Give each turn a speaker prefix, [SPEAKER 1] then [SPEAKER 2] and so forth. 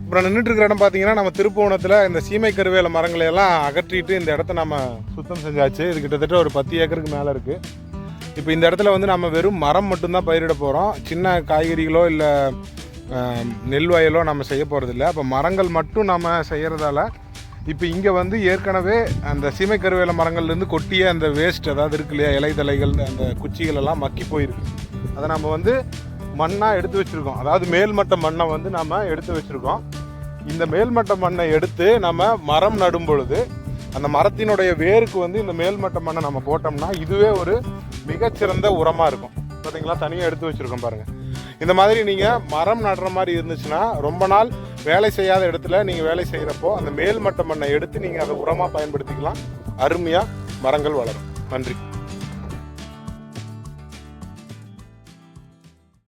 [SPEAKER 1] அப்புறம் நின்றுட்டு இருக்கிற இடம் பார்த்தீங்கன்னா நம்ம திருப்புவனத்தில் இந்த சீமை கருவேல மரங்களை எல்லாம் அகற்றிட்டு இந்த இடத்த நம்ம சுத்தம் செஞ்சாச்சு. இது கிட்டத்தட்ட ஒரு 10 ஏக்கருக்கு மேலே இருக்குது. இப்போ இந்த இடத்துல வந்து நம்ம வெறும் மரம் மட்டும்தான் பயிரிட போகிறோம். சின்ன காய்கறிகளோ இல்லை நெல் வயலோ நம்ம செய்ய போகிறதில்ல. அப்போ மரங்கள் மட்டும் நம்ம செய்கிறதால இப்போ இங்கே வந்து ஏற்கனவே அந்த சீமை கருவேல மரங்கள்லேருந்து கொட்டிய அந்த வேஸ்ட் அதாவது இருக்கு இல்லையா, இலைதலைகள் அந்த குச்சிகள் எல்லாம் மக்கி போயிருக்கு. அதை நம்ம வந்து மண்ணாக எடுத்து வச்சுருக்கோம். அதாவது மேல்மட்ட மண்ணை வந்து நம்ம எடுத்து வச்சுருக்கோம். இந்த மேல்மட்ட மண்ணை எடுத்து நம்ம மரம் நடும் பொழுது அந்த மரத்தினுடைய வேருக்கு வந்து இந்த மேல்மட்ட மண்ணை நம்ம போட்டோம்னா இதுவே ஒரு மிகச்சிறந்த உரமாக இருக்கும். பார்த்தீங்களா, தனியாக எடுத்து வச்சுருக்கோம் பாருங்கள். இந்த மாதிரி நீங்கள் மரம் நடுற மாதிரி இருந்துச்சுன்னா ரொம்ப நாள் வேலை செய்யாத இடத்துல நீங்கள் வேலை செய்கிறப்போ அந்த மேல்மட்ட மண்ணை எடுத்து நீங்கள் அதை உரமாக பயன்படுத்திக்கலாம். அருமையாக மரங்கள் வளரும். நன்றி.